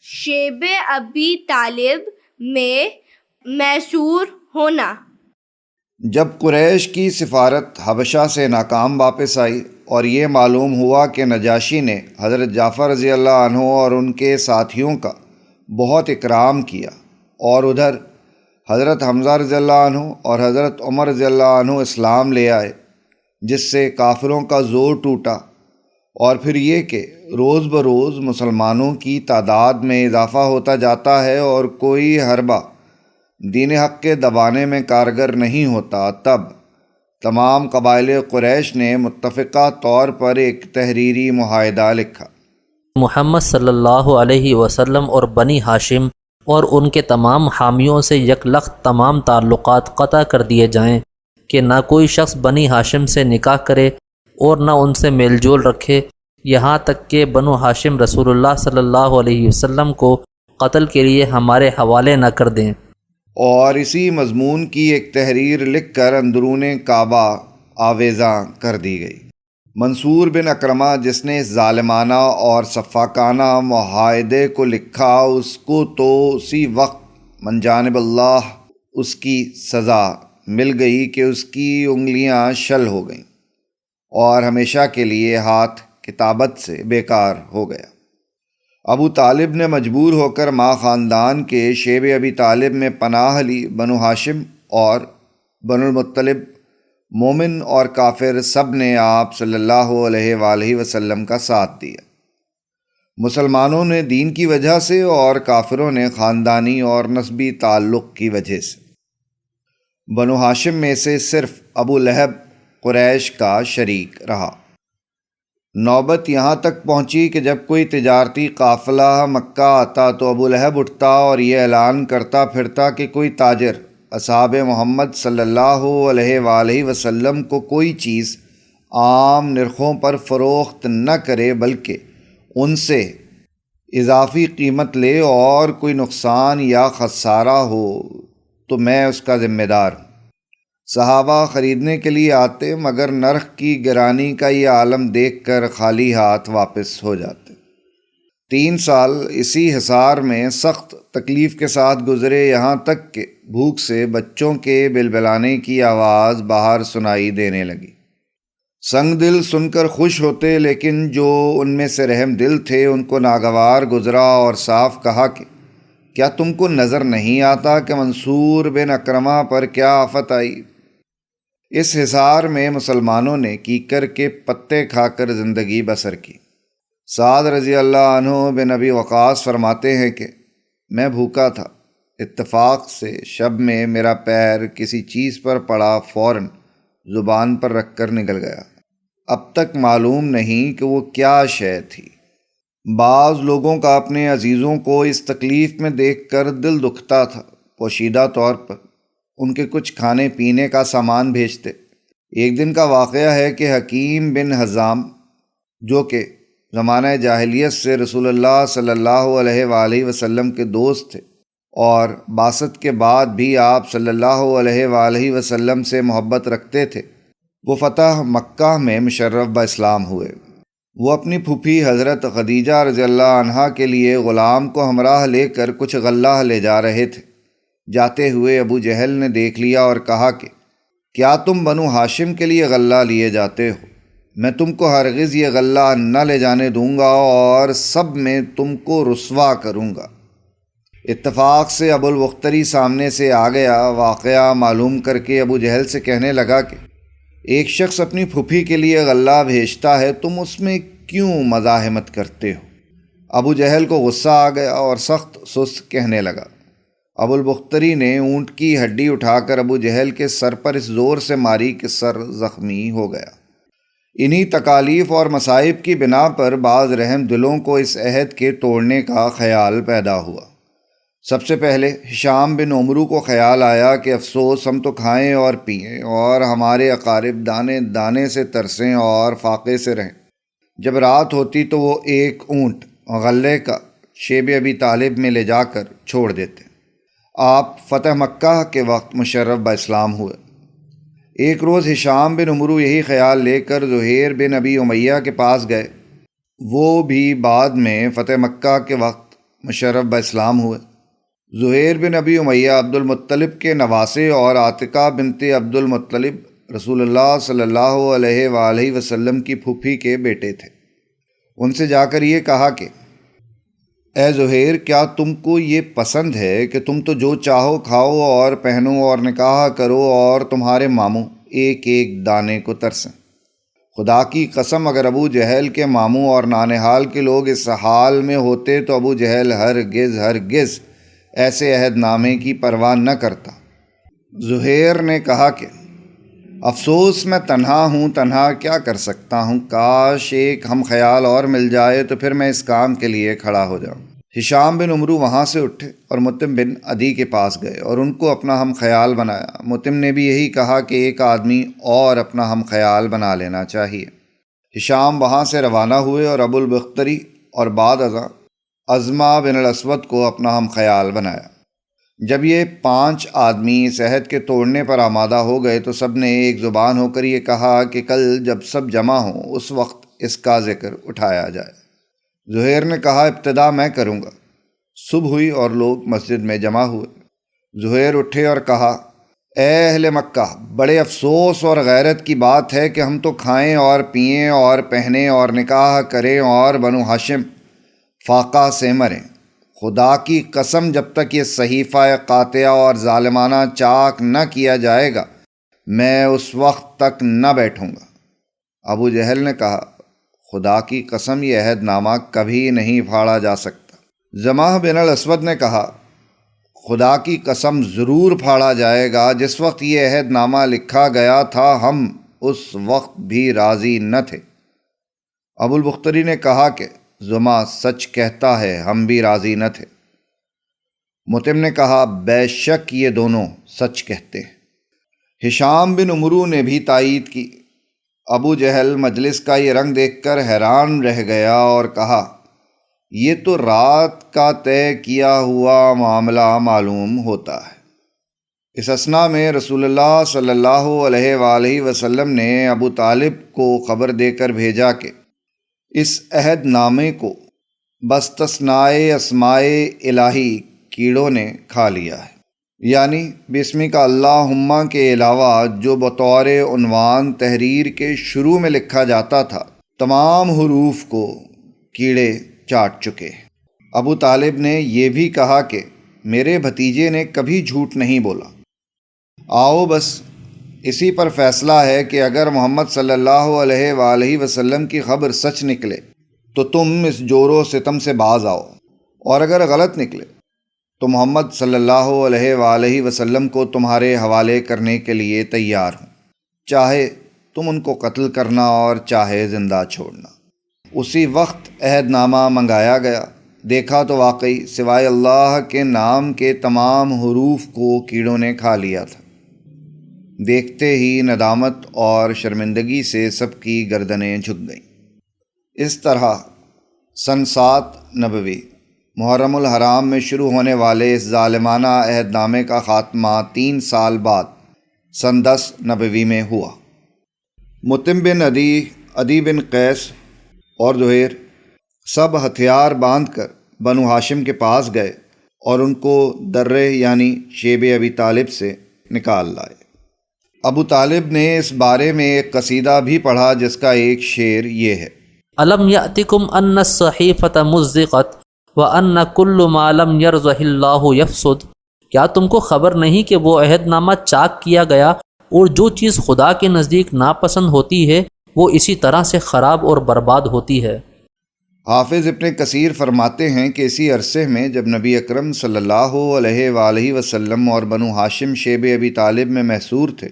شیب ابی طالب میں میسور ہونا۔ جب قریش کی سفارت حبشہ سے ناکام واپس آئی اور یہ معلوم ہوا کہ نجاشی نے حضرت جعفر رضی اللہ عنہ اور ان کے ساتھیوں کا بہت اکرام کیا، اور ادھر حضرت حمزہ رضی اللہ عنہ اور حضرت عمر رضی اللہ عنہ اسلام لے آئے، جس سے کافروں کا زور ٹوٹا، اور پھر یہ کہ روز بروز مسلمانوں کی تعداد میں اضافہ ہوتا جاتا ہے اور کوئی حربہ دین حق کے دبانے میں کارگر نہیں ہوتا، تب تمام قبائل قریش نے متفقہ طور پر ایک تحریری معاہدہ لکھا۔ محمد صلی اللہ علیہ وسلم اور بنی ہاشم اور ان کے تمام حامیوں سے یکلخت تمام تعلقات قطع کر دیے جائیں کہ نہ کوئی شخص بنی ہاشم سے نکاح کرے اور نہ ان سے میل جول رکھے، یہاں تک کہ بنو ہاشم رسول اللہ صلی اللہ علیہ وسلم کو قتل کے لیے ہمارے حوالے نہ کر دیں۔ اور اسی مضمون کی ایک تحریر لکھ کر اندرون کعبہ آویزاں کر دی گئی۔ منصور بن اکرمہ، جس نے اس ظالمانہ اور سفاکانہ معاہدے کو لکھا، اس کو تو اسی وقت من جانب اللہ اس کی سزا مل گئی کہ اس کی انگلیاں شل ہو گئیں اور ہمیشہ کے لیے ہاتھ کتابت سے بیکار ہو گیا۔ ابو طالب نے مجبور ہو کر ماں خاندان کے شیب ابی طالب میں پناہ لی۔ بنو ہاشم اور بنو المطلب، مومن اور کافر، سب نے آپ صلی اللہ علیہ وآلہ وسلم کا ساتھ دیا۔ مسلمانوں نے دین کی وجہ سے اور کافروں نے خاندانی اور نسبی تعلق کی وجہ سے۔ بنو ہاشم میں سے صرف ابو لہب قریش کا شریک رہا۔ نوبت یہاں تک پہنچی کہ جب کوئی تجارتی قافلہ مکہ آتا تو ابو لہب اٹھتا اور یہ اعلان کرتا پھرتا کہ کوئی تاجر اصحاب محمد صلی اللہ علیہ وآلہ وسلم کو کوئی چیز عام نرخوں پر فروخت نہ کرے بلکہ ان سے اضافی قیمت لے، اور کوئی نقصان یا خسارہ ہو تو میں اس کا ذمہ دار ہوں۔ صحابہ خریدنے کے لیے آتے، مگر نرخ کی گرانی کا یہ عالم دیکھ کر خالی ہاتھ واپس ہو جاتے۔ 3 سال اسی حصار میں سخت تکلیف کے ساتھ گزرے، یہاں تک کہ بھوک سے بچوں کے بلبلانے کی آواز باہر سنائی دینے لگی۔ سنگ دل سن کر خوش ہوتے، لیکن جو ان میں سے رحم دل تھے ان کو ناگوار گزرا اور صاف کہا کہ کیا تم کو نظر نہیں آتا کہ منصور بن اکرمہ پر کیا آفت آئی؟ اس حصار میں مسلمانوں نے کیکر کے پتے کھا کر زندگی بسر کی۔ سعد رضی اللہ عنہ بن ابی وقاص فرماتے ہیں کہ میں بھوکا تھا، اتفاق سے شب میں میرا پیر کسی چیز پر پڑا، فوراً زبان پر رکھ کر نگل گیا۔ اب تک معلوم نہیں کہ وہ کیا شے تھی۔ بعض لوگوں کا اپنے عزیزوں کو اس تکلیف میں دیکھ کر دل دکھتا تھا، پوشیدہ طور پر ان کے کچھ کھانے پینے کا سامان بھیجتے۔ ایک دن کا واقعہ ہے کہ حکیم بن حزام، جو کہ زمانہ جاہلیت سے رسول اللہ صلی اللہ علیہ وآلہ وسلم کے دوست تھے اور بعثت کے بعد بھی آپ صلی اللہ علیہ وآلہ وسلم سے محبت رکھتے تھے، وہ فتح مکہ میں مشرف باسلام ہوئے۔ وہ اپنی پھوپھی حضرت خدیجہ رضی اللہ عنہا کے لیے غلام کو ہمراہ لے کر کچھ غلہ لے جا رہے تھے۔ جاتے ہوئے ابو جہل نے دیکھ لیا اور کہا کہ کیا تم بنو ہاشم کے لیے غلہ لیے جاتے ہو؟ میں تم کو ہرگز یہ غلہ نہ لے جانے دوں گا اور سب میں تم کو رسوا کروں گا۔ اتفاق سے ابو البختری سامنے سے آ گیا۔ واقعہ معلوم کر کے ابو جہل سے کہنے لگا کہ ایک شخص اپنی پھوپھی کے لیے غلہ بھیجتا ہے، تم اس میں کیوں مزاحمت کرتے ہو؟ ابو جہل کو غصہ آ گیا اور سخت سست کہنے لگا۔ ابو البختری نے اونٹ کی ہڈی اٹھا کر ابو جہل کے سر پر اس زور سے ماری کہ سر زخمی ہو گیا۔ انہی تکالیف اور مصائب کی بنا پر بعض رحم دلوں کو اس عہد کے توڑنے کا خیال پیدا ہوا۔ سب سے پہلے ہشام بن عمرو کو خیال آیا کہ افسوس، ہم تو کھائیں اور پئیں اور ہمارے اقارب دانے دانے سے ترسیں اور فاقے سے رہیں۔ جب رات ہوتی تو وہ ایک اونٹ غلے کا شیب ابی طالب میں لے جا کر چھوڑ دیتے۔ آپ فتح مکہ کے وقت مشرف باسلام ہوئے۔ ایک روز ہشام بن عمرو یہی خیال لے کر زہیر بن ابی امیہ کے پاس گئے۔ وہ بھی بعد میں فتح مکہ کے وقت مشرف باسلام ہوئے۔ زہیر بن ابی امیہ عبد المطلب کے نواسے اور عاتقہ بنت عبد المطلب رسول اللہ صلی اللہ علیہ وآلہ وسلم کی پھوپھی کے بیٹے تھے۔ ان سے جا کر یہ کہا کہ اے زہیر، کیا تم کو یہ پسند ہے کہ تم تو جو چاہو کھاؤ اور پہنو اور نکاح کرو اور تمہارے ماموں ایک ایک دانے کو ترسیں؟ خدا کی قسم اگر ابو جہل کے ماموں اور نانحال کے لوگ اس حال میں ہوتے تو ابو جہل ہرگز ایسے عہد نامے کی پرواہ نہ کرتا۔ زہیر نے کہا کہ افسوس میں تنہا ہوں، تنہا کیا کر سکتا ہوں، کاش ایک ہم خیال اور مل جائے تو پھر میں اس کام کے لیے کھڑا ہو جاؤں۔ ہشام بن عمرو وہاں سے اٹھے اور متم بن عدی کے پاس گئے اور ان کو اپنا ہم خیال بنایا۔ متم نے بھی یہی کہا کہ ایک آدمی اور اپنا ہم خیال بنا لینا چاہیے۔ ہشام وہاں سے روانہ ہوئے اور ابو البختری اور بعد ازاں عظمہ بن الاسود کو اپنا ہم خیال بنایا۔ جب یہ 5 آدمی اس عہد کے توڑنے پر آمادہ ہو گئے تو سب نے ایک زبان ہو کر یہ کہا کہ کل جب سب جمع ہوں اس وقت اس کا ذکر اٹھایا جائے۔ زہیر نے کہا ابتدا میں کروں گا۔ صبح ہوئی اور لوگ مسجد میں جمع ہوئے۔ زہیر اٹھے اور کہا اے اہل مکہ، بڑے افسوس اور غیرت کی بات ہے کہ ہم تو کھائیں اور پئیں اور پہنیں اور نکاح کریں اور بنو ہاشم فاقہ سے مریں۔ خدا کی قسم جب تک یہ صحیفہ قاطعہ اور ظالمانہ چاک نہ کیا جائے گا میں اس وقت تک نہ بیٹھوں گا۔ ابو جہل نے کہا خدا کی قسم یہ عہد نامہ کبھی نہیں پھاڑا جا سکتا۔ زماح بن الاسود نے کہا خدا کی قسم ضرور پھاڑا جائے گا، جس وقت یہ عہد نامہ لکھا گیا تھا ہم اس وقت بھی راضی نہ تھے۔ ابو البختری نے کہا کہ زما سچ کہتا ہے، ہم بھی راضی نہ تھے۔ متم نے کہا بے شک یہ دونوں سچ کہتے ہیں۔ ہشام بن عمرو نے بھی تائید کی۔ ابو جہل مجلس کا یہ رنگ دیکھ کر حیران رہ گیا اور کہا یہ تو رات کا طے کیا ہوا معاملہ معلوم ہوتا ہے۔ اس اثنا میں رسول اللہ صلی اللہ علیہ وآلہ وسلم نے ابو طالب کو خبر دے کر بھیجا کہ اس عہد نامے کو بستثنائے اسمائے الہی کیڑوں نے کھا لیا ہے، یعنی بسمک اللہم کے علاوہ جو بطور عنوان تحریر کے شروع میں لکھا جاتا تھا تمام حروف کو کیڑے چاٹ چکے۔ ابو طالب نے یہ بھی کہا کہ میرے بھتیجے نے کبھی جھوٹ نہیں بولا۔ آؤ بس اسی پر فیصلہ ہے کہ اگر محمد صلی اللہ علیہ وآلہ وسلم کی خبر سچ نکلے تو تم اس جور و ستم سے باز آؤ، اور اگر غلط نکلے تو محمد صلی اللہ علیہ وآلہ وسلم کو تمہارے حوالے کرنے کے لیے تیار ہوں، چاہے تم ان کو قتل کرنا اور چاہے زندہ چھوڑنا۔ اسی وقت عہد نامہ منگایا گیا، دیکھا تو واقعی سوائے اللہ کے نام کے تمام حروف کو کیڑوں نے کھا لیا تھا۔ دیکھتے ہی ندامت اور شرمندگی سے سب کی گردنیں جھک گئیں۔ اس طرح سن 7 نبوی محرم الحرام میں شروع ہونے والے اس ظالمانہ عہد نامے کا خاتمہ 3 سال بعد سن 10 نبوی میں ہوا۔ متم بن عدی بن قیس اور زہیر سب ہتھیار باندھ کر بنو ہاشم کے پاس گئے اور ان کو درے یعنی شیب ابی طالب سے نکال لائے۔ ابو طالب نے اس بارے میں ایک قصیدہ بھی پڑھا جس کا ایک شعر یہ ہے الم یأتکم ان الصحیفۃ مزقت وان کل ما لم یرضہ اللہ یفسد، کیا تم کو خبر نہیں کہ وہ عہد نامہ چاک کیا گیا اور جو چیز خدا کے نزدیک ناپسند ہوتی ہے وہ اسی طرح سے خراب اور برباد ہوتی ہے۔ حافظ ابن کثیر فرماتے ہیں کہ اسی عرصے میں جب نبی اکرم صلی اللہ علیہ وآلہ وسلم اور بنو ہاشم شیب ابی طالب میں محصور تھے،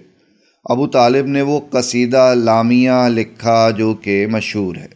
ابو طالب نے وہ قصیدہ لامیہ لکھا جو کہ مشہور ہے۔